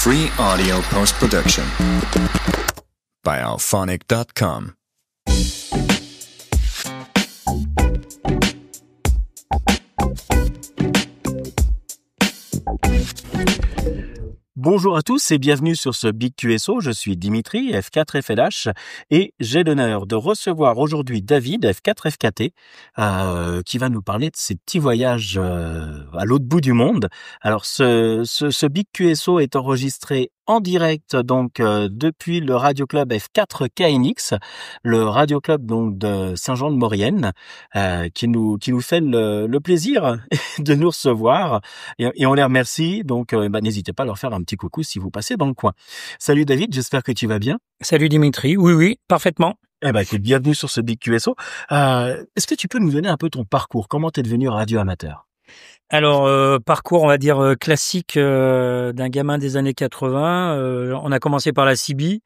Free audio post-production by alphonic.com. Bonjour à tous et bienvenue sur ce Big QSO. Je suis Dimitri, F4FLH, et j'ai l'honneur de recevoir aujourd'hui David, F4FKT, qui va nous parler de ses petits voyages à l'autre bout du monde. Alors, ce Big QSO est enregistré en direct donc depuis le Radio Club F4KNX, le Radio Club donc de Saint-Jean-de-Maurienne, qui nous fait le plaisir de nous recevoir et on les remercie. Donc, n'hésitez pas à leur faire un petit coucou si vous passez dans le coin. Salut David, j'espère que tu vas bien. Salut Dimitri, oui, parfaitement. Écoute, bienvenue sur ce Big QSO. Est-ce que tu peux nous donner un peu ton parcours? Comment t'es devenu radio amateur? Alors, parcours, on va dire, classique d'un gamin des années 80. On a commencé par la CB,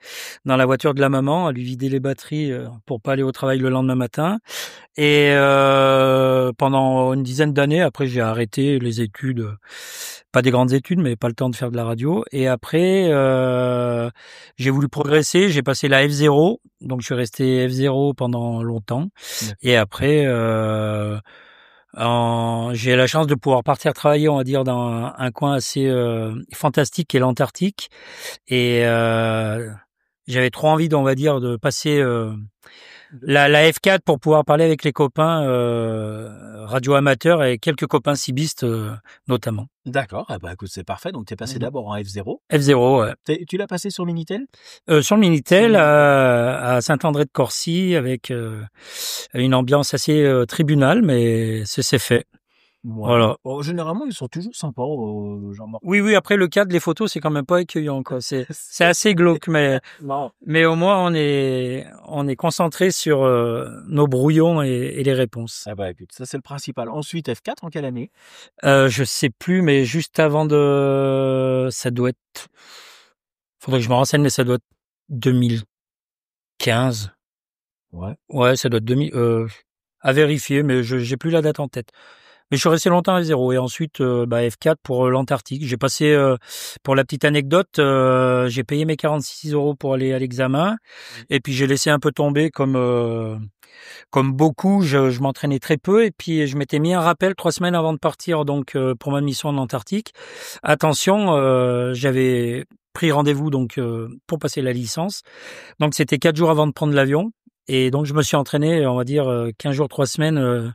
dans la voiture de la maman, à lui vider les batteries pour pas aller au travail le lendemain matin. Et pendant une dizaine d'années, après, j'ai arrêté les études, pas des grandes études, mais pas le temps de faire de la radio. Et après, j'ai voulu progresser, j'ai passé la F0, donc je suis resté F0 pendant longtemps. Et après... j'ai la chance de pouvoir partir travailler, on va dire, dans un coin assez fantastique qui est l'Antarctique. Et j'avais trop envie, on va dire, de passer la F4 pour pouvoir parler avec les copains radio amateurs et quelques copains cibistes notamment. D'accord, écoute, c'est parfait. Donc, tu es passé d'abord en F0. F0, ouais. Tu l'as passé sur Minitel? Sur le Minitel, à Saint-André-de-Corcy, avec une ambiance assez tribunal, mais c'est fait. Ouais. Voilà. Bon, généralement, ils sont toujours sympas, Jean-Marc. Oui, après, le cadre, les photos, c'est quand même pas accueillant, quoi. C'est assez glauque, mais au moins, on est concentré sur nos brouillons et les réponses. Écoute, ça, c'est le principal. Ensuite, F4, en quelle année? Je sais plus, mais juste avant ça doit être, faudrait que je me renseigne, mais ça doit être 2015. Ouais, ça doit être 2000, à vérifier, mais j'ai plus la date en tête. Mais je suis resté longtemps à F0 et ensuite F4 pour l'Antarctique. J'ai passé, pour la petite anecdote, j'ai payé mes 46 € pour aller à l'examen et puis j'ai laissé un peu tomber comme beaucoup. Je m'entraînais très peu et puis je m'étais mis un rappel 3 semaines avant de partir donc pour ma mission en Antarctique. Attention, j'avais pris rendez-vous donc pour passer la licence. Donc c'était 4 jours avant de prendre l'avion et donc je me suis entraîné, on va dire 15 jours 3 semaines.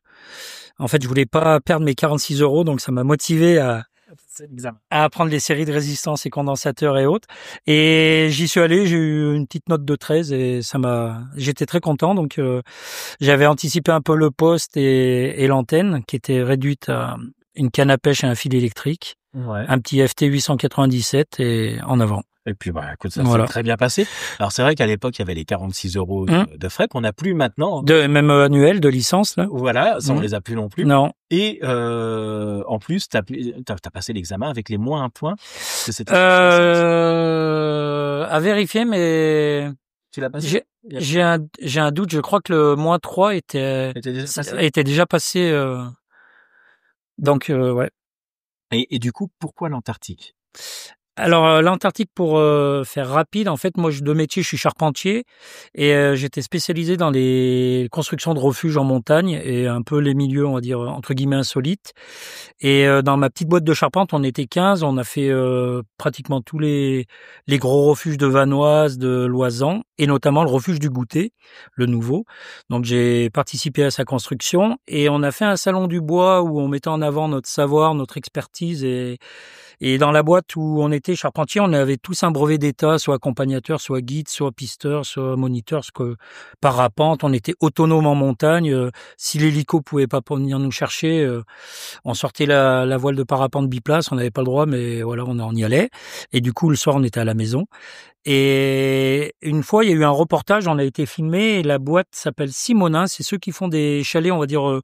En fait, je voulais pas perdre mes 46 €, donc ça m'a motivé à apprendre les séries de résistance et condensateurs et autres. Et j'y suis allé, j'ai eu une petite note de 13 et j'étais très content. Donc, j'avais anticipé un peu le poste et l'antenne qui était réduite à une canne à pêche et un fil électrique. Ouais. Un petit FT 897 et en avant. Et puis, écoute, ça s'est très bien passé. Alors, c'est vrai qu'à l'époque, il y avait les 46 € de frais qu'on n'a plus maintenant. Même annuel de licence, là. Voilà, ça, on les a plus non plus. Non. Et, en plus, t'as passé l'examen avec les moins 1 point. À vérifier, mais... Tu l'as passé? J'ai un doute, je crois que le moins 3 était déjà passé. Donc, ouais. Et du coup, pourquoi l'Antarctique? Alors l'Antarctique, pour faire rapide, en fait, moi de métier je suis charpentier et j'étais spécialisé dans les constructions de refuges en montagne et un peu les milieux, on va dire entre guillemets insolites. Et dans ma petite boîte de charpente, on était 15, on a fait pratiquement tous les gros refuges de Vanoise, de Loisan et notamment le refuge du Goûter, le nouveau. Donc j'ai participé à sa construction et on a fait un salon du bois où on mettait en avant notre savoir, notre expertise et dans la boîte où on était charpentier, on avait tous un brevet d'état, soit accompagnateur, soit guide, soit pisteur, soit moniteur, parapente. On était autonome en montagne. Si l'hélico pouvait pas venir nous chercher, on sortait la voile de parapente biplace. On n'avait pas le droit, mais voilà, on y allait. Et du coup, le soir, on était à la maison. Et une fois, il y a eu un reportage, on a été filmé. Et la boîte s'appelle Simonin. C'est ceux qui font des chalets, on va dire...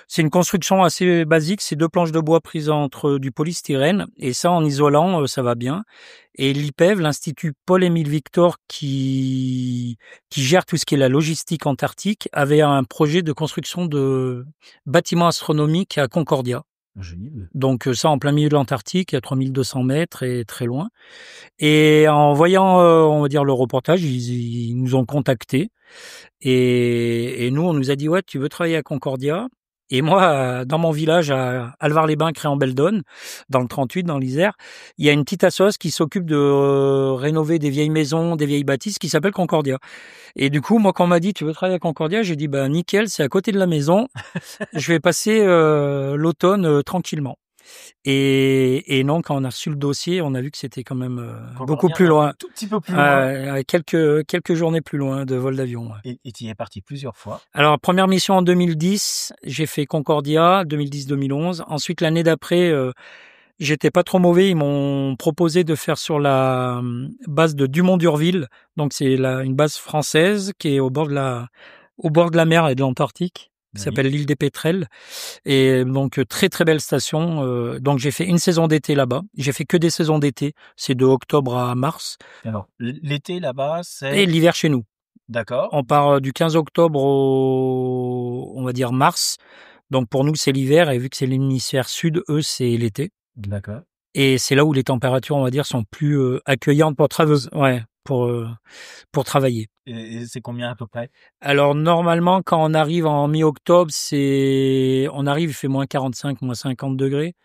c'est une construction assez basique, c'est 2 planches de bois prises entre du polystyrène et ça en isolant, ça va bien. Et l'IPEV, l'Institut Paul-Émile Victor qui gère tout ce qui est la logistique antarctique, avait un projet de construction de bâtiments astronomiques à Concordia. Génial. Donc ça, en plein milieu de l'Antarctique, à 3200 mètres et très loin. Et en voyant, on va dire, le reportage, ils nous ont contactés. Et nous, on nous a dit, ouais, tu veux travailler à Concordia? Et moi, dans mon village, à Alvar-les-Bains, Créambelle-Donne, dans le 38, dans l'Isère, il y a une petite assoce qui s'occupe de rénover des vieilles maisons, des vieilles bâtisses, qui s'appelle Concordia. Et du coup, moi, quand on m'a dit, tu veux travailler à Concordia? J'ai dit, bah, nickel, c'est à côté de la maison. Je vais passer l'automne tranquillement. Et non, quand on a reçu le dossier, on a vu que c'était quand même beaucoup plus loin. Un tout petit peu plus loin. Quelques journées plus loin de vol d'avion. Ouais. Et tu y es parti plusieurs fois. Alors, première mission en 2010, j'ai fait Concordia, 2010-2011. Ensuite, l'année d'après, j'étais pas trop mauvais. Ils m'ont proposé de faire sur la base de Dumont-d'Urville. Donc, c'est une base française qui est au bord de la mer et de l'Antarctique. Qui s'appelle l'île des Pétrels. Et donc, très, très belle station. Donc, j'ai fait une saison d'été là-bas. J'ai fait que des saisons d'été. C'est de octobre à mars. Alors, l'été là-bas, c'est... Et l'hiver chez nous. D'accord. On part du 15 octobre au, on va dire, mars. Donc, pour nous, c'est l'hiver. Et vu que c'est l'hémisphère sud, eux, c'est l'été. D'accord. Et c'est là où les températures, on va dire, sont plus accueillantes pour travailler. Et c'est combien à peu près? Alors, normalement, quand on arrive en mi-octobre, il fait moins 45, moins 50 degrés.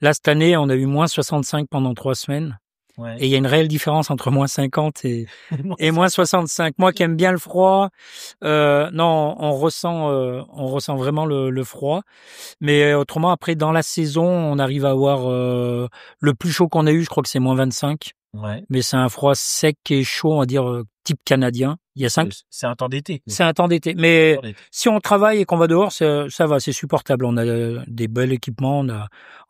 Là, cette année, on a eu moins 65 pendant 3 semaines. Ouais. Et il y a une réelle différence entre moins 50 et moins 65. Moi qui aime bien le froid, non, on ressent vraiment le froid. Mais autrement, après, dans la saison, on arrive à avoir le plus chaud qu'on a eu, je crois que c'est moins 25. Ouais. Mais c'est un froid sec et chaud, on va dire, type canadien. Il y a 5. C'est un temps d'été. C'est un temps d'été. Mais si on travaille et qu'on va dehors, ça va, c'est supportable. On a des bels équipements,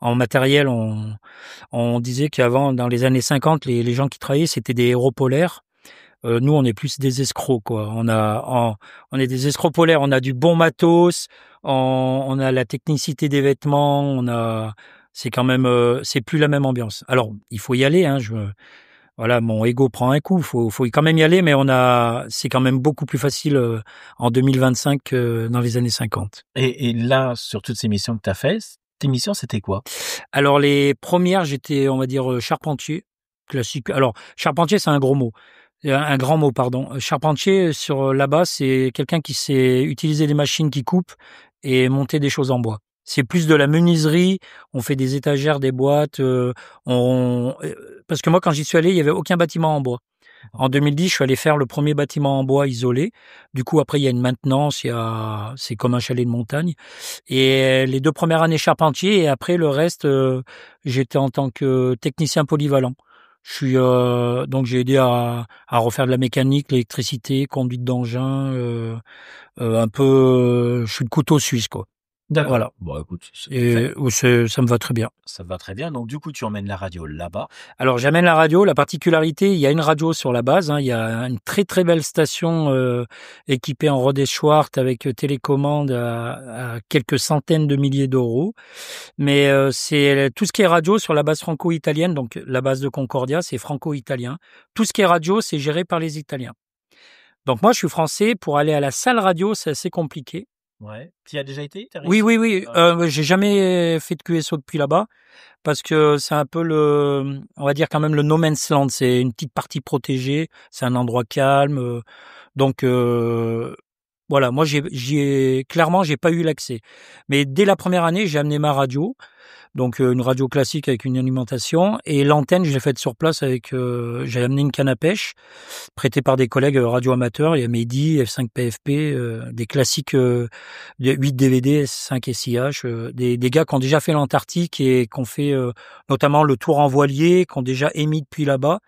en matériel, on disait qu'avant, dans les années 50, les gens qui travaillaient, c'était des héros polaires. Nous, on est plus des escrocs, quoi. On est des escrocs polaires. On a du bon matos, on a la technicité des vêtements, c'est quand même, c'est plus la même ambiance. Alors, il faut y aller, hein. Voilà, mon ego prend un coup. Faut quand même y aller, mais c'est quand même beaucoup plus facile en 2025 que dans les années 50. Et là, sur toutes ces missions que tu as faites, tes missions, c'était quoi? Alors, les premières, j'étais, on va dire, charpentier, classique. Alors, charpentier, c'est un grand mot, pardon. Charpentier, là-bas, c'est quelqu'un qui sait utiliser des machines qui coupent et monter des choses en bois. C'est plus de la menuiserie. On fait des étagères, des boîtes. Parce que moi, quand j'y suis allé, il y avait aucun bâtiment en bois. En 2010, je suis allé faire le premier bâtiment en bois isolé. Du coup, après, il y a une maintenance. C'est comme un chalet de montagne. Et les 2 premières années charpentier, et après le reste, j'étais en tant que technicien polyvalent. Donc j'ai aidé à refaire de la mécanique, l'électricité, conduite d'engin, un peu. Je suis le couteau suisse, quoi. D'accord. Voilà. Bon, écoute, ça me va très bien. Ça va très bien. Donc, du coup, tu emmènes la radio là-bas. Alors, j'amène la radio. La particularité, il y a une radio sur la base. Hein. Il y a une très, très belle station équipée en Rode et Schwartz avec télécommande à quelques centaines de milliers d'euros. Mais c'est tout ce qui est radio sur la base franco-italienne. Donc, la base de Concordia, c'est franco-italien. Tout ce qui est radio, c'est géré par les Italiens. Donc, moi, je suis français. Pour aller à la salle radio, c'est assez compliqué. Ouais. Tu y as déjà été? Oui. J'ai jamais fait de QSO depuis là-bas parce que c'est un peu on va dire quand même le no man's land. C'est une petite partie protégée. C'est un endroit calme. Donc voilà. Moi, clairement, j'ai pas eu l'accès. Mais dès la première année, j'ai amené ma radio. Donc une radio classique avec une alimentation, et l'antenne je l'ai faite sur place avec j'ai amené une canne à pêche prêtée par des collègues radio-amateurs. Il y a Mehdi, F5 PFP, des classiques de 8 DVD, 5 SIH, des gars qui ont déjà fait l'Antarctique et qui ont fait notamment le tour en voilier, qui ont déjà émis depuis là-bas.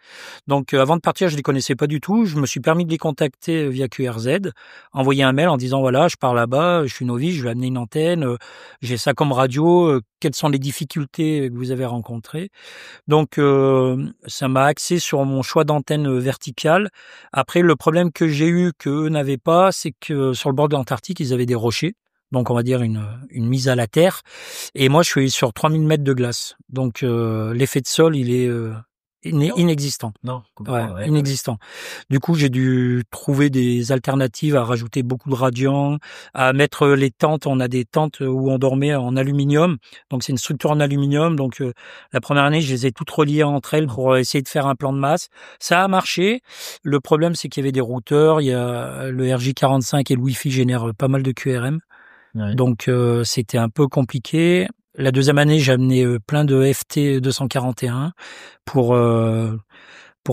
Donc avant de partir, je les connaissais pas du tout. Je me suis permis de les contacter via QRZ, envoyer un mail en disant voilà, je pars là-bas, je suis novice, je vais amener une antenne, j'ai ça comme radio, quelles sont les difficultés que vous avez rencontrées. Donc ça m'a axé sur mon choix d'antenne verticale. Après, le problème que j'ai eu qu'eux n'avaient pas, c'est que sur le bord de l'Antarctique, ils avaient des rochers. Donc on va dire une mise à la terre. Et moi, je suis sur 3000 mètres de glace. Donc l'effet de sol, il est inexistant. Non, Ouais, inexistant. Du coup, j'ai dû trouver des alternatives, à rajouter beaucoup de radiant, à mettre les tentes. On a des tentes où on dormait en aluminium. Donc, c'est une structure en aluminium. Donc, la première année, je les ai toutes reliées entre elles pour essayer de faire un plan de masse. Ça a marché. Le problème, c'est qu'il y avait des routeurs. Il y a le RJ45 et le Wi-Fi génèrent pas mal de QRM. Ouais. Donc, c'était un peu compliqué. La deuxième année, j'ai amené plein de FT 241 pour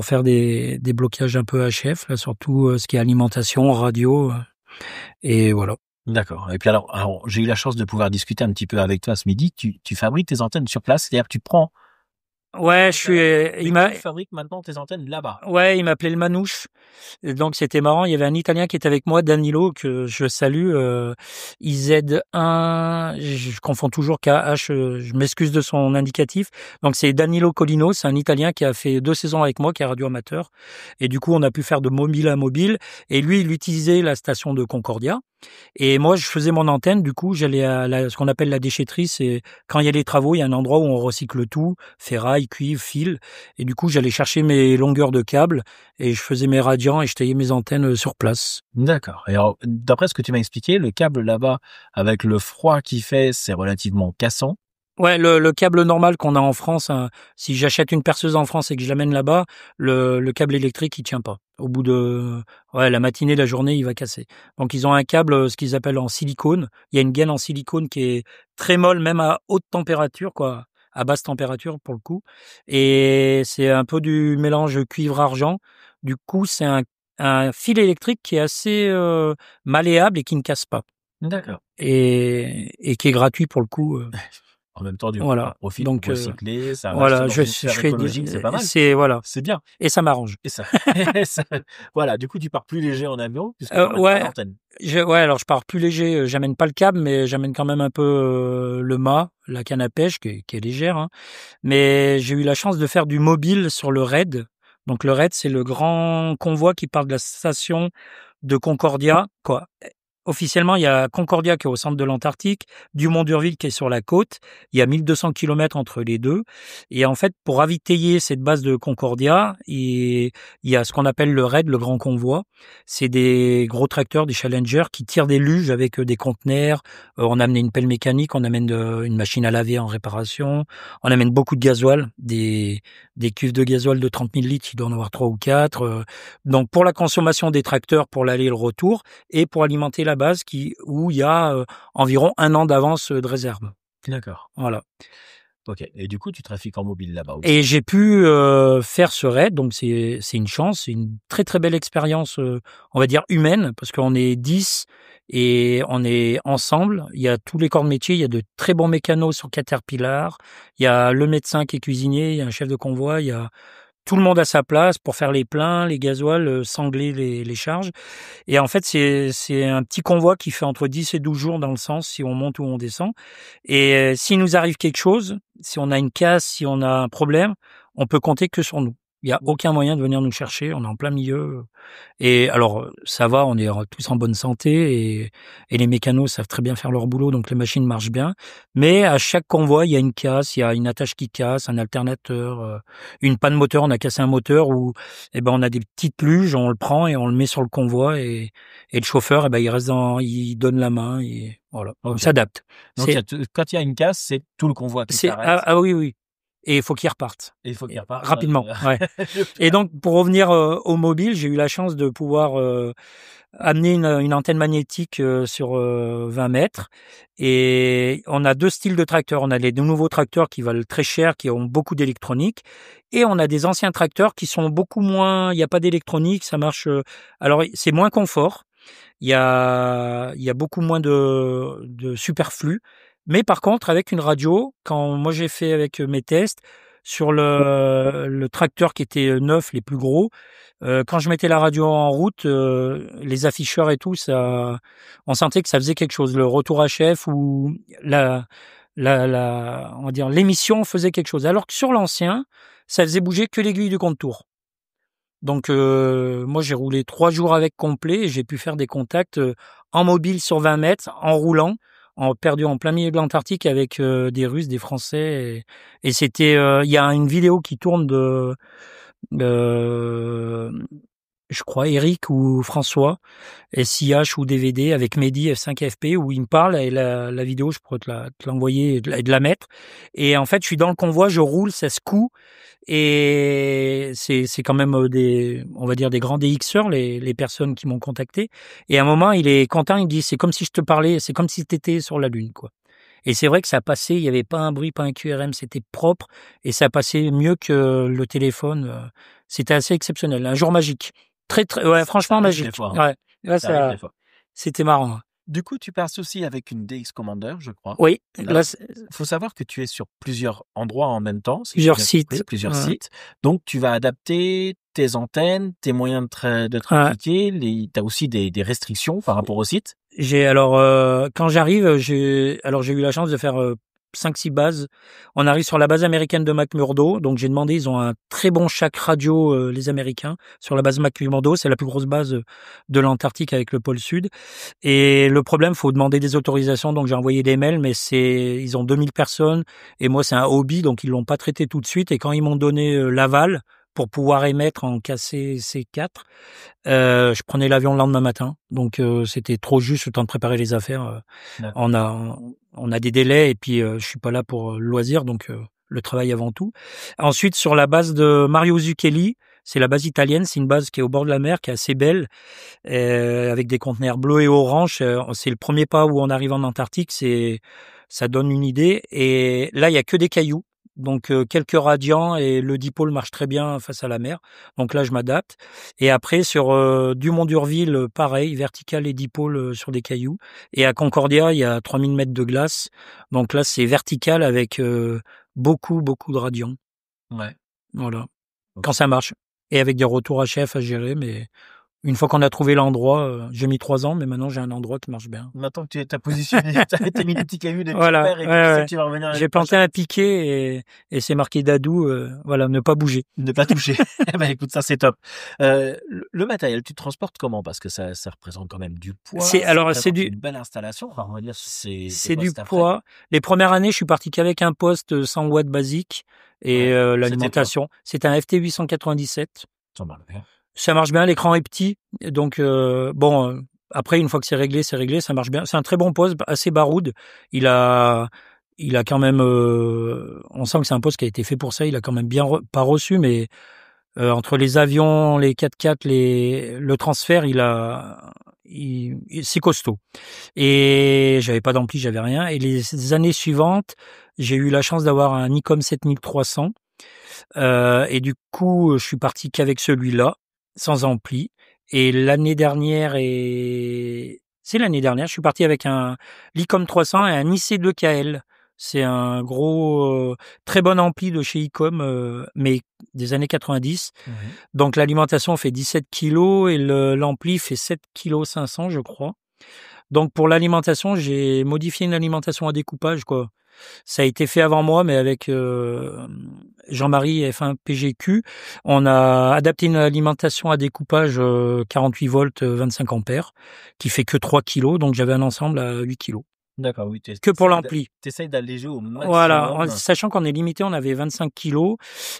faire des blocages un peu HF, là, surtout ce qui est alimentation, radio, et voilà. D'accord. Et puis alors, j'ai eu la chance de pouvoir discuter un petit peu avec toi ce midi. Tu fabriques tes antennes sur place, c'est-à-dire que tu prends. Ouais, Tu fabriques maintenant tes antennes là-bas. Ouais, il m'appelait le Manouche. Et donc c'était marrant, il y avait un Italien qui était avec moi, Danilo, que je salue, IZ1, je confonds toujours KH, je m'excuse de son indicatif. Donc c'est Danilo Collino, c'est un Italien qui a fait 2 saisons avec moi, qui est radioamateur. Et du coup, on a pu faire de mobile à mobile. Et lui, il utilisait la station de Concordia. Et moi, je faisais mon antenne. Du coup, j'allais à ce qu'on appelle la déchetterie. C'est quand il y a des travaux, il y a un endroit où on recycle tout, ferraille, cuivre, fil. Et du coup, j'allais chercher mes longueurs de câbles et je faisais mes radiants et je taillais mes antennes sur place. D'accord. Et alors, d'après ce que tu m'as expliqué, le câble là-bas, avec le froid qu'il fait, c'est relativement cassant. Ouais, le câble normal qu'on a en France, hein, si j'achète une perceuse en France et que je l'amène là-bas, le câble électrique, il tient pas. Au bout de la matinée, la journée, il va casser. Donc ils ont un câble, ce qu'ils appellent en silicone. Il y a une gaine en silicone qui est très molle, même à haute température, quoi, à basse température pour le coup. Et c'est un peu du mélange cuivre-argent. Du coup, c'est un fil électrique qui est assez malléable et qui ne casse pas. D'accord. Et qui est gratuit pour le coup. En même temps, du Voilà. profit Donc, pour recycler, ça voilà, reste dans une je sphère fais écologique, c'est pas mal. voilà. C'est bien. Et ça m'arrange. Et ça, voilà, du coup, tu pars plus léger en avion, puisque tu Ouais, l'antenne. alors je pars plus léger, j'amène pas le câble, mais j'amène quand même un peu le mât, la canne à pêche qui est légère, hein. Mais j'ai eu la chance de faire du mobile sur le RAID. Donc le RAID, c'est le grand convoi qui part de la station de Concordia, quoi. Officiellement, il y a Concordia qui est au centre de l'Antarctique, Dumont-d'Urville qui est sur la côte. Il y a 1200 kilomètres entre les deux. Et en fait, pour ravitailler cette base de Concordia, il y a ce qu'on appelle le RAID, le grand convoi. C'est des gros tracteurs, des Challenger qui tirent des luges avec des conteneurs. On amène une pelle mécanique, on amène une machine à laver en réparation. On amène beaucoup de gasoil, des cuves de gasoil de 30 000 litres, il doit en avoir 3 ou 4. Donc pour la consommation des tracteurs, pour l'aller et le retour, et pour alimenter la base où il y a environ 1 an d'avance de réserve. D'accord. Voilà. Ok. Et du coup, tu trafiques en mobile là-bas aussi. Et j'ai pu faire ce raid, donc c'est une chance, c'est une très très belle expérience, on va dire humaine, parce qu'on est 10 et on est ensemble. Il y a tous les corps de métier, il y a de très bons mécanos sur Caterpillar, il y a le médecin qui est cuisinier, il y a un chef de convoi, il y a tout le monde à sa place pour faire les pleins, les gasoils, sangler les charges. Et en fait, c'est un petit convoi qui fait entre 10 et 12 jours dans le sens si on monte ou on descend. Et s'il nous arrive quelque chose, si on a une casse, si on a un problème, on peut compter que sur nous. Il y a aucun moyen de venir nous chercher, on est en plein milieu. Et alors, ça va, on est tous en bonne santé et les mécanos savent très bien faire leur boulot, donc les machines marchent bien. Mais à chaque convoi, il y a une casse, il y a une attache qui casse, un alternateur, une panne moteur, on a cassé un moteur où, on a des petites luges, on le prend et on le met sur le convoi et le chauffeur, il donne la main et voilà, on s'adapte. Donc, quand il y a une casse, c'est tout le convoi qui s'arrête. Ah oui. Et il faut qu'il reparte. Et il faut qu'il reparte. Rapidement, ouais. Et donc, pour revenir au mobile, j'ai eu la chance de pouvoir amener une antenne magnétique sur 20 mètres. Et on a 2 styles de tracteurs. On a les nouveaux tracteurs qui valent très cher, qui ont beaucoup d'électronique. Et on a des anciens tracteurs qui sont beaucoup moins... Il n'y a pas d'électronique, ça marche... alors, c'est moins confort. Il y a beaucoup moins de superflu. Mais par contre, avec une radio, quand moi j'ai fait avec mes tests sur le tracteur qui était neuf, les plus gros, quand je mettais la radio en route, les afficheurs et tout, ça, on sentait que ça faisait quelque chose. Le retour HF ou on va dire l'émission faisait quelque chose. Alors que sur l'ancien, ça faisait bouger que l'aiguille du compte-tours. Donc moi j'ai roulé 3 jours avec complet et j'ai pu faire des contacts en mobile sur 20 mètres, en roulant. perdu en plein milieu de l'Antarctique avec des Russes, des Français. Et c'était, il y a une vidéo qui tourne de je crois, Eric ou François, SIH ou DVD avec Mehdi F5FP où il me parle et la vidéo, je pourrais te l'envoyer et de la mettre. Et en fait, je suis dans le convoi, je roule, ça se coud et c'est quand même on va dire des grands DXeurs, les personnes qui m'ont contacté. Et à un moment, il est content, il me dit, c'est comme si je te parlais, c'est comme si t'étais sur la Lune, quoi. Et c'est vrai que ça passait, il y avait pas un bruit, pas un QRM, c'était propre et ça passait mieux que le téléphone. C'était assez exceptionnel, un jour magique. Très, ouais, franchement magique. Fois, hein. Ouais, c'était marrant. Du coup, tu passes aussi avec une DX Commander, je crois. Oui. Là, faut savoir que tu es sur plusieurs endroits en même temps. Plusieurs sites. Sites. Donc, tu vas adapter tes antennes, tes moyens de trafiquer. Tu as aussi des restrictions par rapport au site. Quand j'arrive, j'ai eu la chance de faire 5-6 bases. On arrive sur la base américaine de McMurdo. Donc, j'ai demandé, ils ont un très bon shack radio, les Américains, sur la base McMurdo. C'est la plus grosse base de l'Antarctique avec le pôle Sud. Et le problème, faut demander des autorisations. Donc, j'ai envoyé des mails, mais ils ont 2000 personnes. Et moi, c'est un hobby, donc ils l'ont pas traité tout de suite. Et quand ils m'ont donné l'aval pour pouvoir émettre en KC-C4, je prenais l'avion le lendemain matin. Donc, c'était trop juste le temps de préparer les affaires. On a des délais et puis je suis pas là pour le loisir, donc le travail avant tout. Ensuite, sur la base de Mario Zucchelli, c'est la base italienne, c'est une base qui est au bord de la mer, qui est assez belle, avec des conteneurs bleus et orange. C'est le premier pas où on arrive en Antarctique, ça donne une idée. Et là, il y a que des cailloux. Donc quelques radians et le dipôle marche très bien face à la mer. Donc là je m'adapte. Et après sur Dumont-d'Urville, pareil, vertical et dipôle sur des cailloux. Et à Concordia, il y a 3000 mètres de glace. Donc là c'est vertical avec beaucoup de radians. Ouais. Voilà. Okay. Quand ça marche. Et avec des retours HF à gérer, mais une fois qu'on a trouvé l'endroit, j'ai mis 3 ans, mais maintenant j'ai un endroit qui marche bien. Maintenant que tu t'as positionné, t'as mis des petits cailloux, des petits verres, et tu vas revenir. J'ai planté un piquet et c'est marqué Dadou, voilà, ne pas bouger. Ne pas toucher. Écoute, ça c'est top. Le matériel, tu te transportes comment? Parce que ça représente quand même du poids. C'est une belle installation. Enfin, on va dire c'est du poids. Les premières années, je suis parti qu'avec un poste 100 watts basique et l'alimentation. C'est un FT 897. Ça marche bien, l'écran est petit, donc après une fois que c'est réglé, ça marche bien. C'est un très bon poste, assez baroude. Il a quand même, on sent que c'est un poste qui a été fait pour ça. Il a quand même bien pas reçu, mais entre les avions, les 4x4, le transfert, c'est costaud. Et j'avais pas d'ampli, j'avais rien. Et les années suivantes, j'ai eu la chance d'avoir un Nikon 7300. Et du coup, je suis parti qu'avec celui-là, sans ampli. Et l'année dernière, je suis parti avec un Licom 300 et un IC2KL. C'est un gros, très bon ampli de chez Icom, mais des années 90. Mmh. Donc l'alimentation fait 17 kilos et l'ampli fait 7 kg 500, je crois. Donc pour l'alimentation, j'ai modifié une alimentation à découpage, quoi. Ça a été fait avant moi, mais avec Jean-Marie F1 PGQ, on a adapté une alimentation à découpage 48 volts 25 ampères, qui fait que 3 kilos, donc j'avais un ensemble à 8 kilos. D'accord, oui. Que pour l'ampli. T'essayes d'alléger au maximum. Voilà, sachant qu'on est limité, on avait 25 kilos.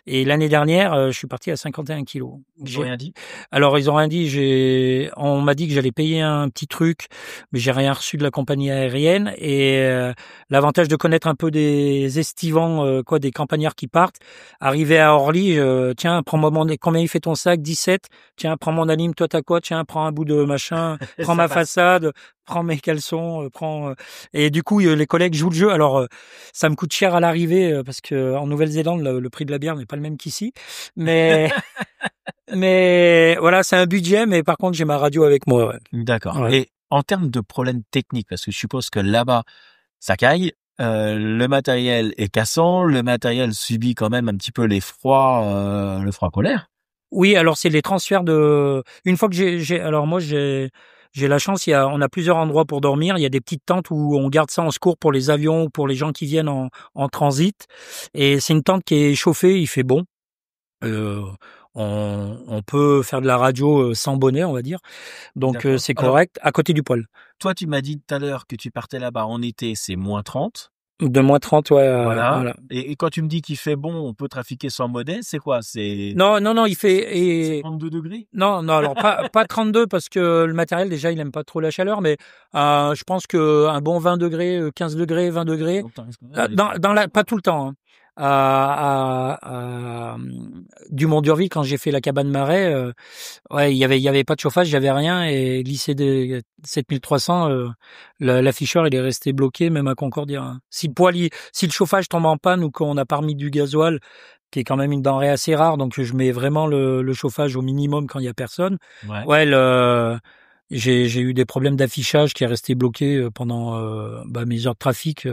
Et l'année dernière, je suis parti à 51 kilos. Ils ont rien dit? Alors, ils ont rien dit. On m'a dit que j'allais payer un petit truc, mais j'ai rien reçu de la compagnie aérienne. Et l'avantage de connaître un peu des estivants, des campagnards qui partent, arrivé à Orly, tiens, prends-moi combien il fait ton sac? 17. Tiens, prends mon alim, toi t'as quoi? Tiens, prends un bout de machin, prends ma façade, prends mes caleçons, et du coup les collègues jouent le jeu. Alors ça me coûte cher à l'arrivée parce que en Nouvelle-Zélande le prix de la bière n'est pas le même qu'ici, mais voilà, c'est un budget, mais par contre j'ai ma radio avec moi. Ouais. D'accord. Ouais. Et en termes de problèmes techniques, parce que je suppose que là-bas ça caille, le matériel est cassant, le matériel subit quand même un petit peu le froid polaire. Oui, alors c'est les transferts une fois que j'ai la chance, on a plusieurs endroits pour dormir. Il y a des petites tentes où on garde ça en secours pour les avions ou pour les gens qui viennent en transit. Et c'est une tente qui est chauffée, il fait bon. on peut faire de la radio sans bonnet, on va dire. Donc D'accord. c'est Alors, correct, à côté du poêle. toi, tu m'as dit tout à l'heure que tu partais là-bas en été, c'est -30. De -30, ouais, Voilà. voilà. Et quand tu me dis qu'il fait bon, on peut trafiquer sans modèle, c'est quoi? C'est Non, il fait c'est et 32 degrés? non, alors pas 32 parce que le matériel déjà il aime pas trop la chaleur, mais je pense que un bon 20 degrés, 15 degrés, 20 degrés, Donc, t'en restes quand même à dans la pas tout le temps, hein. Dumont d'Urville quand j'ai fait la cabane Marais, ouais, il y avait pas de chauffage, il y avait rien et lycée des 7300, l'afficheur il est resté bloqué même à Concordia, hein. Si le chauffage tombe en panne ou qu'on n'a pas remis du gasoil, qui est quand même une denrée assez rare, donc je mets vraiment le chauffage au minimum quand il y a personne. Ouais. Ouais, j'ai eu des problèmes d'affichage qui est resté bloqué pendant mes heures de trafic.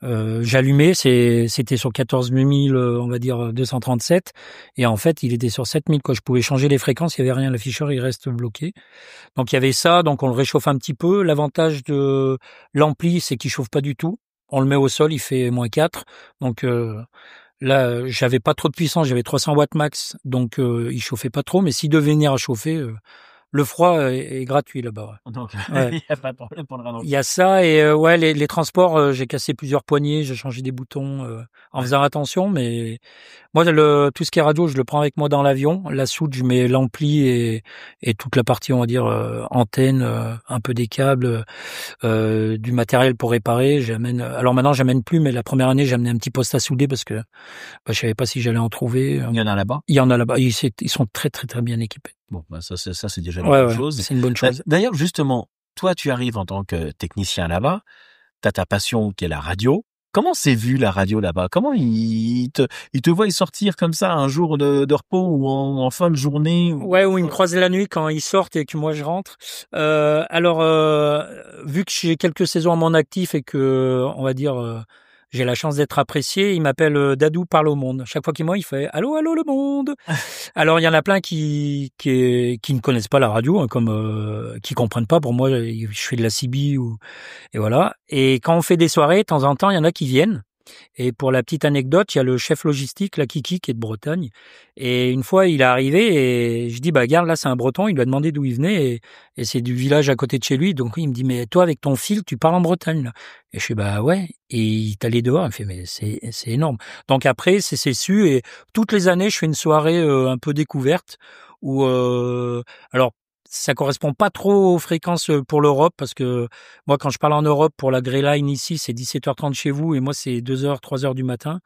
J'allumais, c'était sur 14 000, on va dire 237, et en fait il était sur 7000 quoi. Je pouvais changer les fréquences, il y avait rien, l'afficheur il reste bloqué. Donc il y avait ça, donc on le réchauffe un petit peu. L'avantage de l'ampli, c'est qu'il chauffe pas du tout. On le met au sol, il fait -4, donc là j'avais pas trop de puissance, j'avais 300 watts max, donc il chauffait pas trop. Mais s'il devait venir à chauffer, le froid est gratuit là-bas. Donc, Ouais. il y a pas de problème pour le Il ralentir. y a ça et ouais les transports, j'ai cassé plusieurs poignées, j'ai changé des boutons en Ouais. faisant attention, mais moi tout ce qui est radio, je le prends avec moi dans l'avion. La soute, je mets l'ampli et toute la partie, on va dire antenne, un peu des câbles, du matériel pour réparer. Alors maintenant j'amène plus, mais la première année j'ai amené un petit poste à souder parce que je savais pas si j'allais en trouver. Il y en a là-bas? Il y en a là-bas, ils sont très très très bien équipés. Bon, bah, ça, c'est déjà une Ouais, bonne ouais, chose. c'est une bonne chose. D'ailleurs, justement, toi, tu arrives en tant que technicien là-bas, t'as ta passion qui est la radio. Comment c'est vu la radio là-bas? Comment ils te voient sortir comme ça un jour de repos ou en fin de journée? Ouais, ou ils me croisent la nuit quand ils sortent et que moi je rentre. Alors, vu que j'ai quelques saisons à mon actif et que, on va dire, j'ai la chance d'être apprécié, ils m'appellent Dadou parle au monde. Chaque fois qu'il m'envoie, il fait allô, allô le monde. Alors il y en a plein qui ne connaissent pas la radio, hein, comme qui comprennent pas. Pour moi, je fais de la CB et voilà. Et quand on fait des soirées, de temps en temps, il y en a qui viennent. Et pour la petite anecdote, il y a le chef logistique, la Kiki, qui est de Bretagne. Et une fois, il est arrivé et je dis, bah, regarde, là, c'est un Breton. Il lui a demandé d'où il venait et c'est du village à côté de chez lui. Donc, il me dit, mais toi, avec ton fil, tu parles en Bretagne, là. Et je suis, bah, ouais. Et il est allé dehors. Il me fait, mais c'est énorme. Donc après, c'est su. Et toutes les années, je fais une soirée un peu découverte où, alors, ça correspond pas trop aux fréquences pour l'Europe parce que moi, quand je parle en Europe pour la Grey Line ici, c'est 17h30 chez vous et moi, c'est 2h, 3h du matin.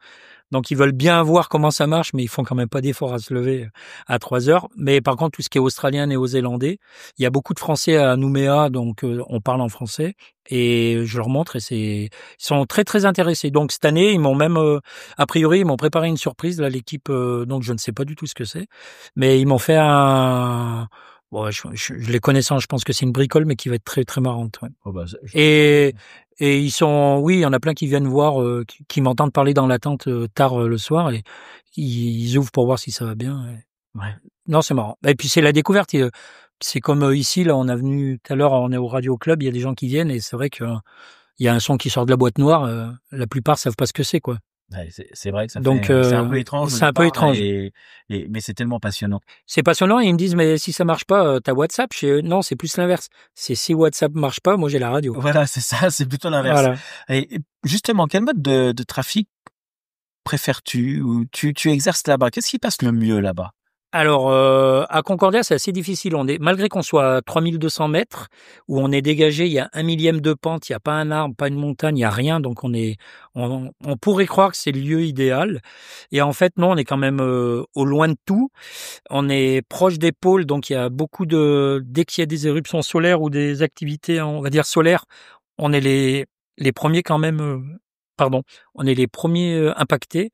Donc, ils veulent bien voir comment ça marche, mais ils font quand même pas d'effort à se lever à 3h. Mais par contre, tout ce qui est australien, néo-zélandais, il y a beaucoup de Français à Nouméa, donc on parle en français et je leur montre et ils sont très, très intéressés. Donc, cette année, ils m'ont même, a priori, ils m'ont préparé une surprise, là, l'équipe, donc je ne sais pas du tout ce que c'est, mais ils m'ont fait bon, je les connaissant, je pense que c'est une bricole, mais qui va être très, très marrante, ouais. Oh, bah, Et oui, il y en a plein qui viennent voir, qui m'entendent parler dans la tente tard le soir et ils ouvrent pour voir si ça va bien. ouais. Non, c'est marrant. Et puis c'est la découverte. C'est comme ici, là, on a venu tout à l'heure, on est au Radio Club, il y a des gens qui viennent et c'est vrai que il y a un son qui sort de la boîte noire. La plupart savent pas ce que c'est, quoi. Ouais, c'est vrai que ça Donc fait, c'est un peu étrange au c'est un peu départ étrange. mais c'est tellement passionnant. C'est passionnant et ils me disent mais si ça marche pas, t'as WhatsApp? Non, c'est plus l'inverse. C'est si WhatsApp marche pas, moi j'ai la radio. Voilà, c'est ça, c'est plutôt l'inverse. Voilà. Et justement, quel mode de trafic préfères-tu ou tu exerces là-bas? Qu'est-ce qui passe le mieux là-bas? Alors, à Concordia, c'est assez difficile. Malgré qu'on soit à 3200 mètres, où on est dégagé, il y a 1 millième de pente, il n'y a pas un arbre, pas une montagne, il n'y a rien. Donc, on pourrait croire que c'est le lieu idéal. Et en fait, non, on est quand même au loin de tout. On est proche des pôles, donc il y a beaucoup dès qu'il y a des éruptions solaires ou des activités, on va dire solaires, on est les premiers quand même, pardon, on est les premiers impactés.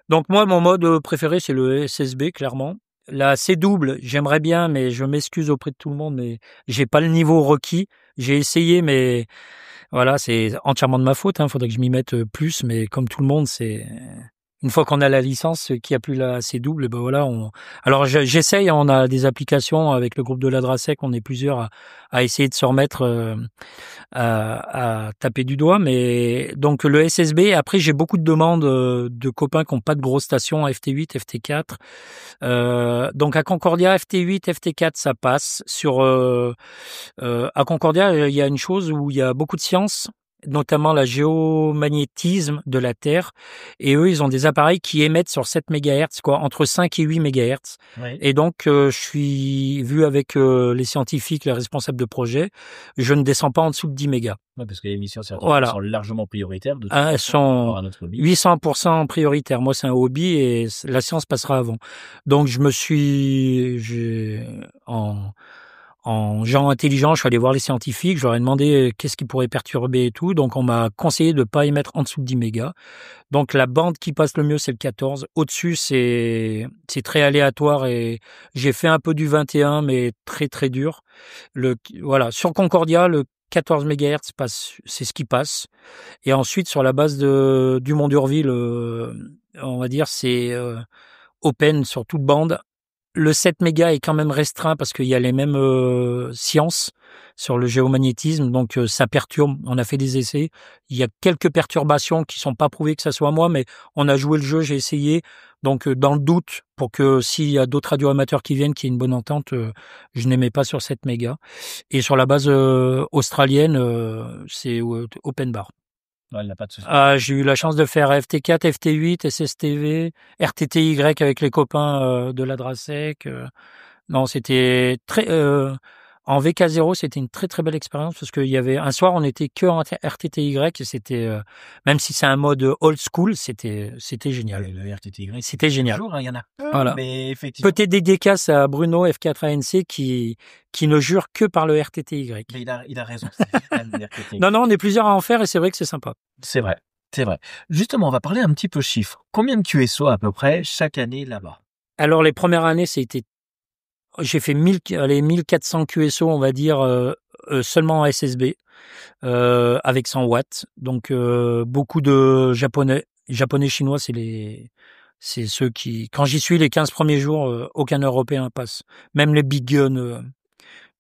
Donc moi, mon mode préféré, c'est le SSB, clairement. La C-double, j'aimerais bien, mais je m'excuse auprès de tout le monde, mais j'ai pas le niveau requis. J'ai essayé, mais voilà, c'est entièrement de ma faute. Faudrait que je m'y mette plus, mais comme tout le monde, une fois qu'on a la licence, qui a plus la C-double, ben voilà, alors j'essaye, on a des applications avec le groupe de la Drasec, on est plusieurs à essayer de se remettre à taper du doigt, mais donc le SSB, après j'ai beaucoup de demandes de copains qui n'ont pas de grosses stations FT8, FT4. Donc à Concordia, FT8, FT4, ça passe. À Concordia, il y a une chose où il y a beaucoup de science, notamment la géomagnétisme de la Terre, et eux, ils ont des appareils qui émettent sur 7 MHz, entre 5 et 8 MHz. Oui. Et donc, je suis vu avec les scientifiques, les responsables de projet, je ne descends pas en dessous de 10 mégas. Ouais, parce que les émissions scientifiques Voilà. sont largement prioritaires. De toute Elles façon, sont par rapport à notre hobby. 800% prioritaires. Moi, c'est un hobby et la science passera avant. Donc, en gens intelligents, je suis allé voir les scientifiques, je leur ai demandé qu'est-ce qui pourrait perturber et tout. Donc, on m'a conseillé de pas émettre en dessous de 10 mégas. Donc, la bande qui passe le mieux, c'est le 14. Au-dessus, c'est très aléatoire et j'ai fait un peu du 21, mais très, très dur. Voilà. Sur Concordia, le 14 MHz passe, c'est ce qui passe. Et ensuite, sur la base de Dumont d'Urville, on va dire, c'est open sur toute bande. Le 7 mégas est quand même restreint parce qu'il y a les mêmes sciences sur le géomagnétisme, donc ça perturbe. On a fait des essais. Il y a quelques perturbations qui sont pas prouvées que ça soit moi, mais on a joué le jeu, j'ai essayé. Donc dans le doute, pour que s'il y a d'autres radioamateurs qui viennent, qu'il y ait une bonne entente, je n'aimais pas sur 7 mégas. Et sur la base australienne, c'est open bar. Ouais, il n'a pas de souci. J'ai eu la chance de faire FT4, FT8, SSTV, RTTY avec les copains de la Drasec. Non, c'était très... en VK0, c'était une très très belle expérience parce qu'il y avait un soir, on était que en RTTY et c'était, même si c'est un mode old school, c'était génial. Le RTTY, C'était génial. Toujours, hein, il y en a peu, Voilà. mais effectivement. Peut-être dédicace à Bruno F4ANC qui ne jure que par le RTTY. Mais il a raison. C'est le RTTY. Non, on est plusieurs à en faire et c'est vrai que c'est sympa. C'est vrai. C'est vrai. Justement, on va parler un petit peu chiffres. Combien de QSO à peu près chaque année là-bas? Alors les premières années, j'ai fait 1400 QSO, on va dire, seulement en SSB, avec 100 watts. Donc, beaucoup de japonais, chinois, c'est ceux qui, quand j'y suis les 15 premiers jours, aucun Européen passe. Même les big guns,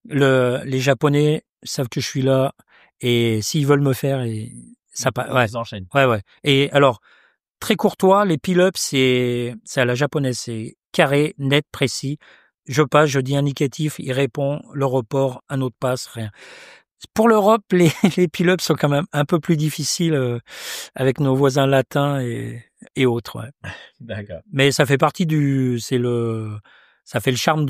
les Japonais savent que je suis là et s'ils veulent me faire, ça passe. Ouais. Ils enchaînent. Ouais. Et alors, très courtois, les peel-ups, c'est à la japonaise, c'est carré, net, précis. Je passe, je dis indicatif, il répond, le report, un autre passe, rien. Pour l'Europe, les peel-ups sont quand même un peu plus difficiles avec nos voisins latins et autres. Ouais. D'accord. Mais ça fait partie ça fait le charme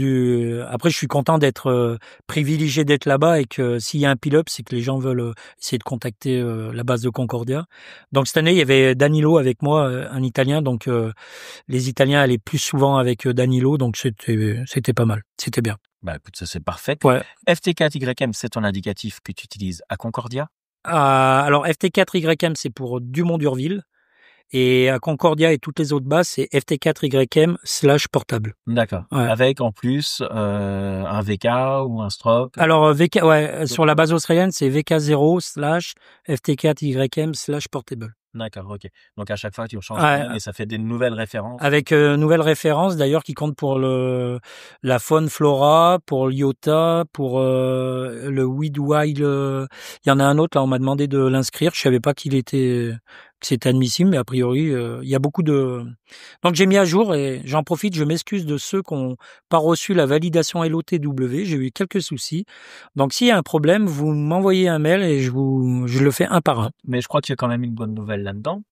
Après, je suis content d'être privilégié d'être là-bas et que s'il y a un peel-up, c'est que les gens veulent essayer de contacter la base de Concordia. Donc cette année, il y avait Danilo avec moi, un Italien. Donc les Italiens allaient plus souvent avec Danilo, donc c'était pas mal, c'était bien. Bah écoute, ça c'est parfait. Ouais. FT4YM, c'est ton indicatif que tu utilises à Concordia? Alors FT4YM, c'est pour Dumont d'Urville. Et à Concordia et toutes les autres bases, c'est FT4YM/portable. D'accord. Ouais. Avec en plus un VK ou un stroke. Alors VK, ouais, sur la base australienne, c'est VK0/FT4YM/portable. D'accord, ok. Donc à chaque fois tu changes Ouais. et ça fait des nouvelles références. Avec nouvelles références d'ailleurs qui comptent pour la faune flora, pour l'IOTA, pour le weed wild. Il y en a un autre là, on m'a demandé de l'inscrire. Je savais pas que c'était admissible, mais a priori il y a beaucoup de. Donc j'ai mis à jour et j'en profite. Je m'excuse de ceux qui n'ont pas reçu la validation LOTW. J'ai eu quelques soucis. Donc s'il y a un problème, vous m'envoyez un mail et je le fais un par un. Mais je crois qu'il y a quand même une bonne nouvelle là-dedans.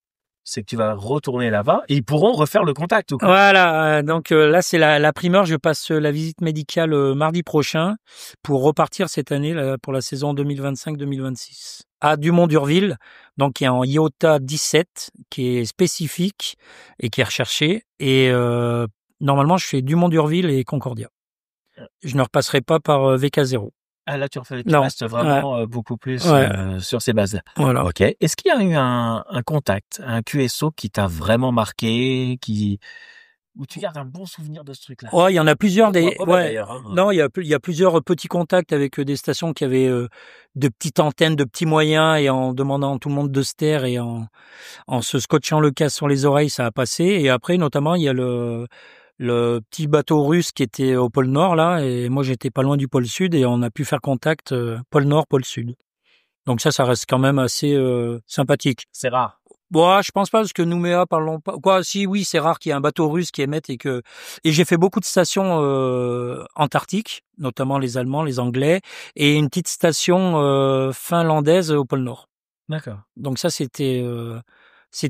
C'est que tu vas retourner là-bas et ils pourront refaire le contact. Ou quoi. Voilà, donc là c'est la primeur. Je passe la visite médicale mardi prochain pour repartir cette année là, pour la saison 2025-2026 à Dumont d'Urville, donc qui est en IOTA 17, qui est spécifique et qui est recherché. Et normalement je fais Dumont d'Urville et Concordia. Je ne repasserai pas par VK0. Ah là tu restes vraiment beaucoup plus sur ces bases. Voilà. Ok. Est-ce qu'il y a eu un contact, un QSO qui t'a vraiment marqué, qui Ou tu gardes un bon souvenir de ce truc-là? Ouais, il y en a plusieurs des D'ailleurs, hein. non, il y a plusieurs petits contacts avec des stations qui avaient de petites antennes, de petits moyens et en demandant à tout le monde de se taire et en se scotchant le casque sur les oreilles, ça a passé. Et après, notamment, il y a le petit bateau russe qui était au pôle Nord là, et moi j'étais pas loin du pôle Sud et on a pu faire contact pôle Nord, pôle Sud. Donc ça reste quand même assez sympathique. C'est rare. Bon, je pense pas parce que Nouméa, parlons pas. Quoi, si, oui, c'est rare qu'il y ait un bateau russe qui émette et j'ai fait beaucoup de stations antarctiques, notamment les Allemands, les Anglais, et une petite station finlandaise au pôle Nord. D'accord. Donc ça,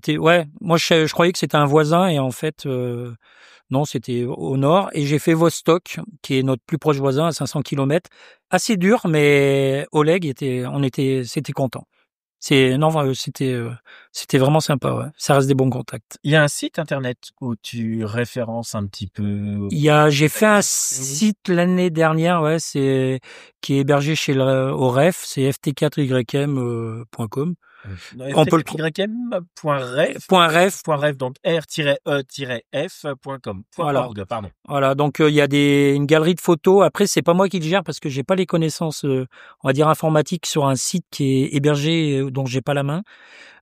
ouais. Moi, je croyais que c'était un voisin et en fait, non, c'était au nord. Et j'ai fait Vostok, qui est notre plus proche voisin à 500 km. Assez dur, mais Oleg c'était content. C'était vraiment sympa, ouais. Ça reste des bons contacts. Il y a un site internet où tu références un petit peu. J'ai fait un site l'année dernière, ouais, qui est hébergé au REF, c'est ft4ym.com. On peut le ft4ym.ref, donc r-e-f.com. Voilà. .org, pardon. Voilà, donc il y a une galerie de photos. Après, c'est pas moi qui le gère parce que j'ai pas les connaissances, on va dire informatiques sur un site qui est hébergé dont j'ai pas la main.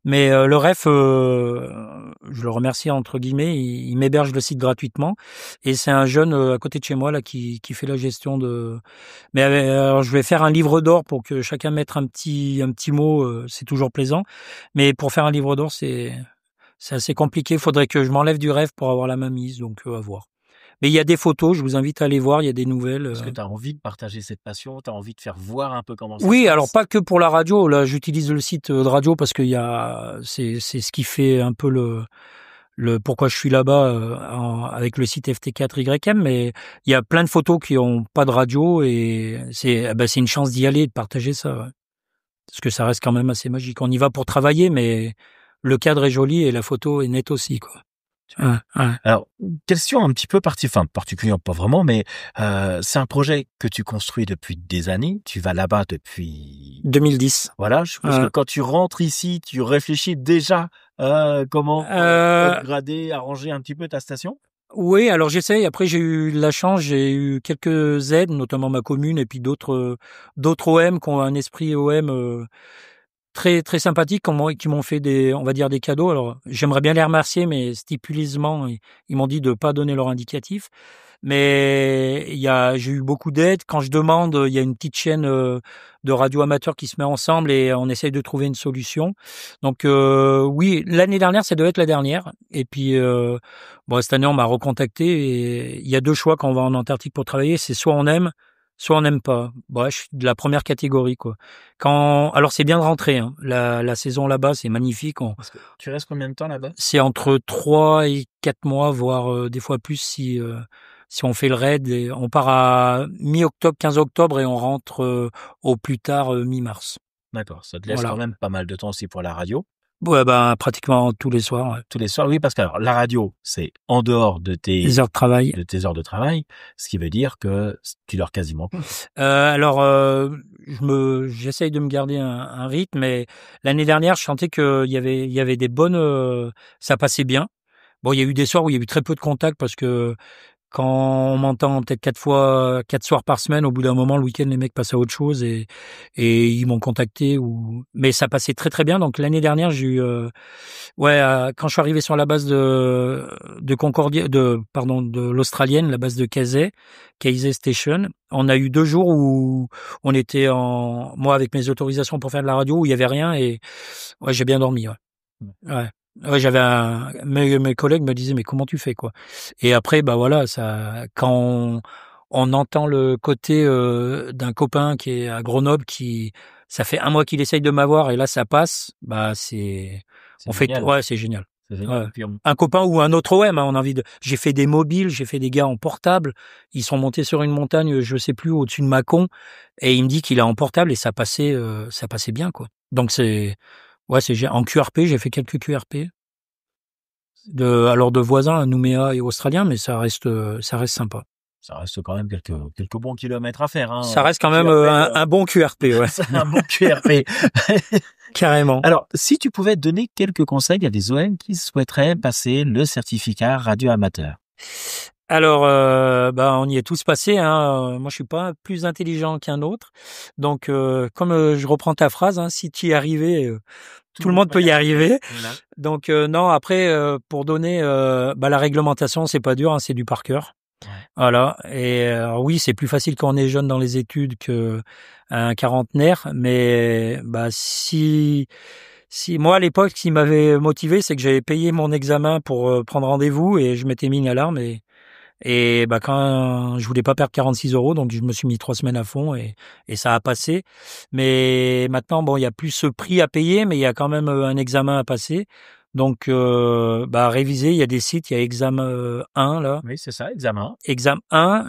Mais le REF, je le remercie entre guillemets, il m'héberge le site gratuitement et c'est un jeune à côté de chez moi là qui fait la gestion de. Mais alors, je vais faire un livre d'or pour que chacun mette un petit mot, c'est toujours plaisant. Mais pour faire un livre d'or, c'est assez compliqué. Il faudrait que je m'enlève du REF pour avoir la main mise, donc à voir. Mais il y a des photos, je vous invite à aller voir, il y a des nouvelles. Est-ce que tu as envie de partager cette passion? Tu as envie de faire voir un peu comment ça se Oui, passe? alors pas que pour la radio. Là, j'utilise le site de radio parce qu'il c'est ce qui fait un peu le pourquoi je suis là-bas avec le site FT4YM. Mais il y a plein de photos qui ont pas de radio et c'est une chance d'y aller et de partager ça. Ouais. Parce que ça reste quand même assez magique. On y va pour travailler, mais le cadre est joli et la photo est nette aussi, quoi. Ouais. Alors, question un petit peu particulière, pas vraiment, mais c'est un projet que tu construis depuis des années. Tu vas là-bas depuis 2010. Voilà, je pense que quand tu rentres ici, tu réfléchis déjà comment upgrader, arranger un petit peu ta station. Oui, alors j'essaye. Après, j'ai eu de la chance, j'ai eu quelques aides, notamment ma commune et puis d'autres OM qui ont un esprit OM très très sympathique, qui m'ont fait on va dire des cadeaux. Alors j'aimerais bien les remercier, mais stipuleusement ils m'ont dit de pas donner leur indicatif. Mais j'ai eu beaucoup d'aide. Quand je demande, il y a une petite chaîne de radio amateurs qui se met ensemble et on essaye de trouver une solution. Donc oui, l'année dernière, ça doit être la dernière. Et puis cette année, on m'a recontacté et il y a deux choix quand on va en Antarctique pour travailler. C'est soit on aime, soit on n'aime pas. Je suis de la première catégorie, quoi. Alors c'est bien de rentrer, hein. La saison là-bas, c'est magnifique. Parce que tu restes combien de temps là-bas? C'est entre 3 et 4 mois, voire des fois plus si on fait le raid. On part à mi-octobre, 15 octobre et on rentre au plus tard mi-mars. D'accord, ça te laisse quand même pas mal de temps aussi pour la radio. Ouais, pratiquement tous les soirs. Ouais. Tous les soirs, oui, parce que alors, la radio, c'est en dehors de tes heures de travail. Ce qui veut dire que tu dors quasiment pas. J'essaye de me garder un rythme, mais l'année dernière, je sentais qu'il y avait des bonnes, ça passait bien. Bon, il y a eu des soirs où il y a eu très peu de contacts parce que quand on m'entend peut-être 4 soirs par semaine, au bout d'un moment, le week-end, les mecs passent à autre chose et ils m'ont contacté mais ça passait très très bien. Donc l'année dernière, j'ai eu, quand je suis arrivé sur la base de Concordia, de l'australienne, la base de Casey Station, on a eu 2 jours où on était moi avec mes autorisations pour faire de la radio, où il y avait rien et ouais, j'ai bien dormi. Ouais. Ouais, mes collègues me disaient mais comment tu fais, quoi. Et après quand on entend le côté d'un copain qui est à Grenoble, ça fait 1 mois qu'il essaye de m'avoir et là ça passe, c'est génial. Ouais. Un copain ou un autre OM, on a envie j'ai fait des mobiles, j'ai fait des gars en portable, ils sont montés sur une montagne, je sais plus, au-dessus de Mâcon, et il me dit qu'il est en portable et ça passait bien, quoi. Donc en QRP, j'ai fait quelques QRP. De voisins, Nouméa et Australiens, mais ça reste sympa. Ça reste quand même quelques bons kilomètres à faire, hein. Ça reste quand même un bon QRP, ouais. C'est un bon QRP. Carrément. Alors, si tu pouvais donner quelques conseils à des OM qui souhaiteraient passer le certificat radio amateur. Alors, on y est tous passés, hein. Moi, je suis pas plus intelligent qu'un autre. Donc, comme je reprends ta phrase, hein, si tu y arrivais, tout le monde peut y arriver. Voilà. Donc, non, après, pour donner la réglementation, c'est pas dur, hein, c'est du par cœur. Ouais. Voilà. Et oui, c'est plus facile quand on est jeune dans les études que un quarantenaire. Mais si moi à l'époque, ce qui m'avait motivé, c'est que j'avais payé mon examen pour prendre rendez-vous et je m'étais mis une alarme et quand je voulais pas perdre 46 €, donc je me suis mis 3 semaines à fond et ça a passé. Mais maintenant, bon, il y a plus ce prix à payer, mais il y a quand même un examen à passer. Donc, réviser, il y a des sites, il y a Examen 1 là, Oui, c'est ça, examen. Examen 1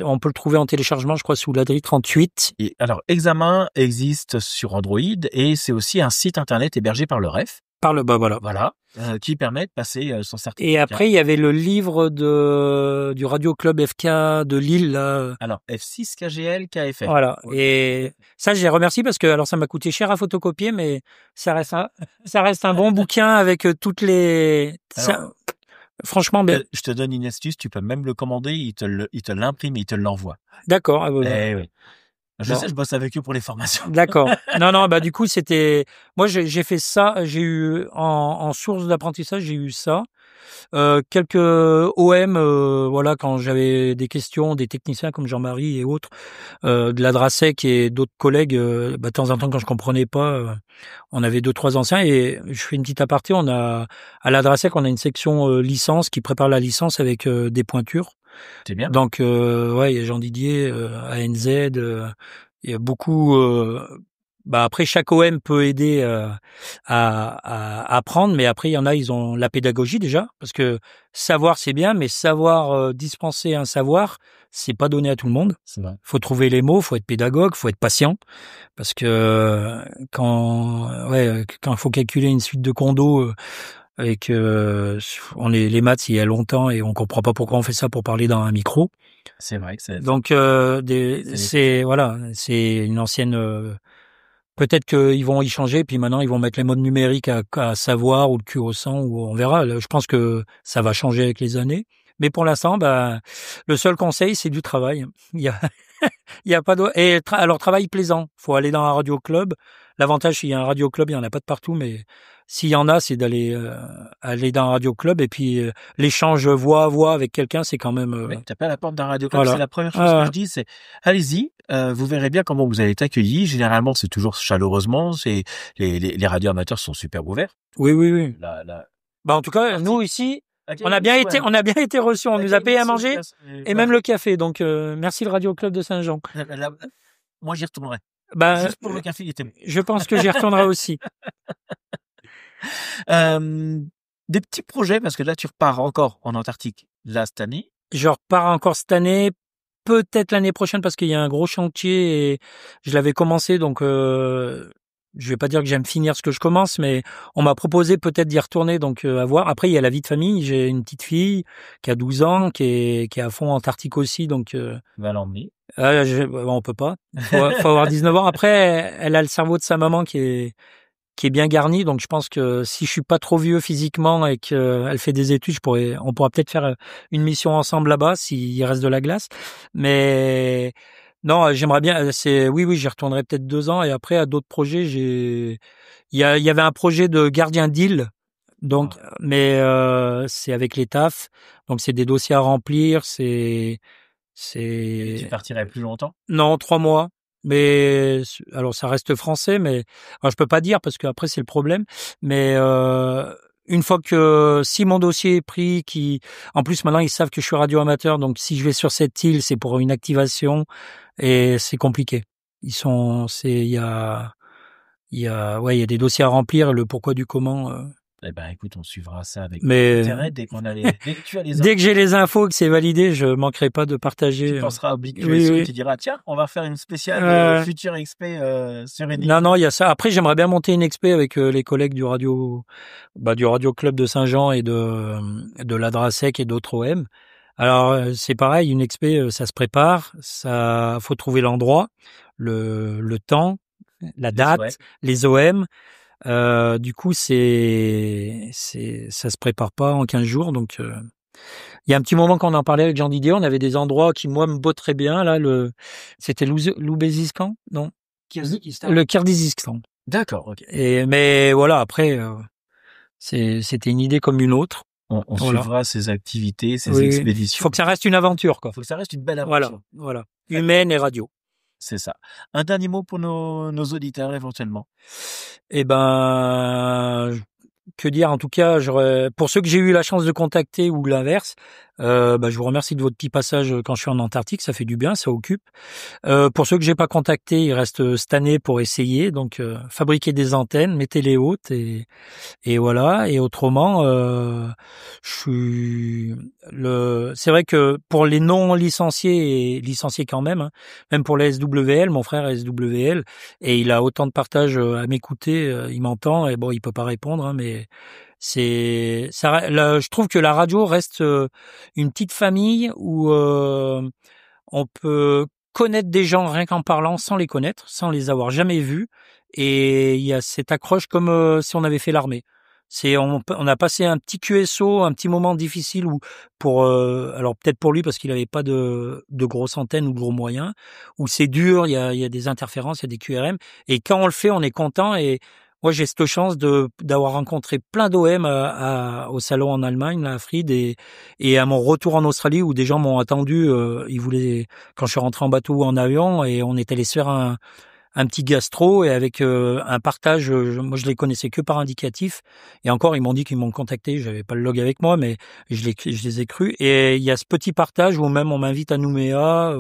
on peut le trouver en téléchargement, je crois, sous l'Adri 38. Et alors, examen existe sur Android et c'est aussi un site internet hébergé par le REF. Par le bas, voilà. Voilà, qui permet de passer son certificat. Et après, il y avait le livre du Radio Club FK de Lille, là. Alors, F6 KGL KFF. Voilà. Ouais. Et ça, j'ai remercié parce que, alors, ça m'a coûté cher à photocopier, mais ça reste un bon bouquin avec toutes les, Alors, franchement, bien. je te donne une astuce, tu peux même le commander, il te l'imprime, il te l'envoie. D'accord. Eh oui. Je sais, je bosse avec eux pour les formations. D'accord. Non, du coup, c'était, moi, j'ai fait ça, j'ai eu, en source d'apprentissage, j'ai eu ça. Quelques OM, voilà, quand j'avais des questions, des techniciens comme Jean-Marie et autres, de la Drasec et d'autres collègues, de temps en temps, quand je comprenais pas, on avait 2-3 anciens et je fais une petite aparté, à la Drasec, on a une section licence qui prépare la licence avec des pointures. C'est bien. Donc, il y a Jean Didier, ANZ, il y a beaucoup. Après, chaque OM peut aider à apprendre, mais après, il y en a, ils ont la pédagogie déjà, parce que savoir c'est bien, mais savoir dispenser un savoir, c'est pas donné à tout le monde. C'est vrai. Faut trouver les mots, faut être pédagogue, faut être patient, parce que quand il faut calculer une suite de condos. Et que on est les maths il y a longtemps et on comprend pas pourquoi on fait ça pour parler dans un micro. C'est vrai que c'est. Donc c'est une ancienne. Peut-être qu'ils vont y changer, puis maintenant ils vont mettre les modes numériques à savoir ou le Q au 100 ou on verra. Je pense que ça va changer avec les années. Mais pour l'instant, le seul conseil c'est du travail. Il y a il y a pas de alors travail plaisant. Faut aller dans un radio club. L'avantage s'il y a un radio club, il y en a pas de partout, mais s'il y en a, c'est d'aller aller dans un radio club et puis l'échange voix à voix avec quelqu'un, c'est quand même. Oui, taper à la porte d'un radio club, Voilà. c'est la première chose que je dis, c'est allez-y, vous verrez bien comment vous allez être accueillis. Généralement, c'est toujours chaleureusement, c'est les radios amateurs sont super ouverts. Oui. La En tout cas, nous ici, on a bien été reçus, on nous a payé à manger et même le café. Donc merci le Radio Club de Saint-Jean. Moi, j'y retournerai. Juste pour le café, il était bon. Je pense que j'y retournerai aussi. Des petits projets, parce que là, tu repars encore en Antarctique, là, cette année. Je repars encore cette année, peut-être l'année prochaine, parce qu'il y a un gros chantier et je l'avais commencé, donc je vais pas dire que j'aime finir ce que je commence, mais on m'a proposé peut-être d'y retourner, donc à voir. Après, il y a la vie de famille. J'ai une petite fille qui a 12 ans, qui est à fond Antarctique aussi, donc... Va l'emmener. On peut pas. Faut avoir 19 ans. Après, elle a le cerveau de sa maman qui est bien garni, donc je pense que si je suis pas trop vieux physiquement et qu'elle fait des études, on pourra peut-être faire une mission ensemble là-bas s'il reste de la glace. Mais non, j'aimerais bien. Oui, j'y retournerai peut-être 2 ans et après à d'autres projets. Il y avait un projet de gardien d'île, donc mais c'est avec les TAF, donc c'est des dossiers à remplir, Et tu partirais plus longtemps? Non, 3 mois. Mais alors ça reste français, mais alors je peux pas dire parce qu'après c'est le problème. Mais une fois que si mon dossier est pris, en plus maintenant ils savent que je suis radio-amateur, donc si je vais sur cette île, c'est pour une activation et c'est compliqué. Il y a des dossiers à remplir, le pourquoi du comment. Eh ben, écoute, on suivra ça avec intérêt dès que tu as les infos. Dès que j'ai les infos, que c'est validé, je manquerai pas de partager. Tu penseras au Big QSO et tu diras, tiens, on va faire une spéciale Future XP sur une île. Non, il y a ça. Après, j'aimerais bien monter une XP avec les collègues du radio club de Saint-Jean et de la Drasec et d'autres OM. Alors, c'est pareil, une XP, ça se prépare, ça, faut trouver l'endroit, le temps, la date, les OM. Du coup, ça se prépare pas en 15 jours, donc Il y a un petit moment qu'on en parlait avec Jean Didier, on avait des endroits qui, moi, me botteraient bien. Là, c'était l'Ouzbékistan, non? Le Kirghizistan. D'accord, ok. Mais voilà, après, c'était une idée comme une autre. On suivra ces activités, ces expéditions. Faut que ça reste une aventure, quoi. Faut que ça reste une belle aventure. Voilà. Humaine et radio. C'est ça. Un dernier mot pour nos auditeurs, éventuellement. Eh ben, que dire, en tout cas, pour ceux que j'ai eu la chance de contacter ou l'inverse, je vous remercie de votre petit passage quand je suis en Antarctique, ça fait du bien, ça occupe. Pour ceux que j'ai pas contactés, il reste cette année pour essayer, donc fabriquer des antennes, mettez-les hautes et voilà. Et autrement, c'est vrai que pour les non licenciés et licenciés quand même, hein, même pour les SWL, mon frère est SWL et il a autant de partage à m'écouter, il m'entend et bon, il peut pas répondre, hein, mais c'est ça. Je trouve que la radio reste une petite famille où on peut connaître des gens rien qu'en parlant, sans les connaître, sans les avoir jamais vus, et il y a cette accroche comme si on avait fait l'armée. On a passé un petit QSO, un petit moment difficile où alors peut-être pour lui parce qu'il avait pas de grosses antennes ou de gros moyens, où c'est dur, il y a des interférences, il y a des QRM, et quand on le fait, on est content. Et moi, j'ai cette chance d'avoir rencontré plein d'OM au salon en Allemagne, là, à Fried, et à mon retour en Australie où des gens m'ont attendu. Ils voulaient, quand je suis rentré en bateau ou en avion, et on est allé se faire un petit gastro et avec un partage. Moi, je les connaissais que par indicatif. Et encore, ils m'ont dit qu'ils m'ont contacté. J'avais pas le log avec moi, mais je les ai crus. Et il y a ce petit partage où même on m'invite à Nouméa.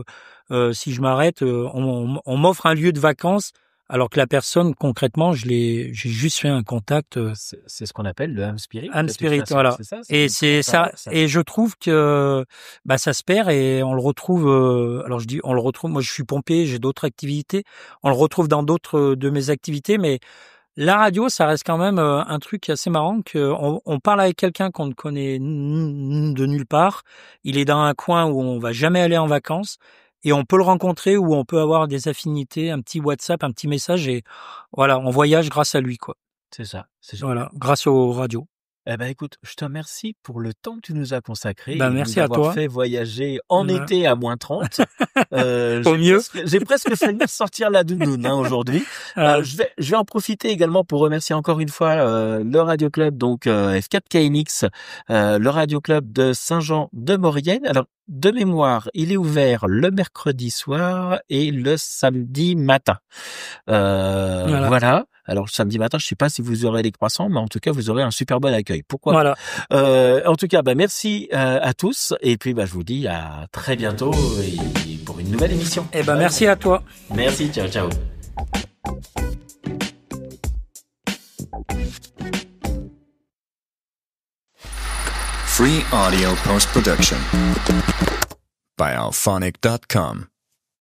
Si je m'arrête, on m'offre un lieu de vacances. Alors que la personne, concrètement, j'ai juste fait un contact. C'est ce qu'on appelle le ham spirit. Ham spirit, voilà. Et c'est ça. Et je trouve que ça se perd et on le retrouve. Alors je dis, on le retrouve. Moi, je suis pompier, j'ai d'autres activités. On le retrouve dans d'autres de mes activités, mais la radio, ça reste quand même un truc assez marrant. On parle avec quelqu'un qu'on ne connaît de nulle part. Il est dans un coin où on va jamais aller en vacances. Et on peut le rencontrer ou on peut avoir des affinités, un petit WhatsApp, un petit message et voilà, on voyage grâce à lui, quoi. C'est ça. Voilà, grâce aux radios. Eh ben, écoute, je te remercie pour le temps que tu nous as consacré. Merci à toi. Fait voyager en été à moins 30. Au mieux. J'ai presque failli sortir la doudoune, aujourd'hui. Je vais en profiter également pour remercier encore une fois, le Radio Club, donc, F4KNX, le Radio Club de Saint-Jean-de-Maurienne. Alors, de mémoire, il est ouvert le mercredi soir et le samedi matin. Voilà. Alors, samedi matin, je sais pas si vous aurez les croissants, mais en tout cas, vous aurez un super bon accueil. Pourquoi? Voilà. En tout cas, merci à tous. Et puis, je vous dis à très bientôt et pour une nouvelle émission. Merci à toi. Merci. Ciao, ciao. Free audio post-production by alphonic.com.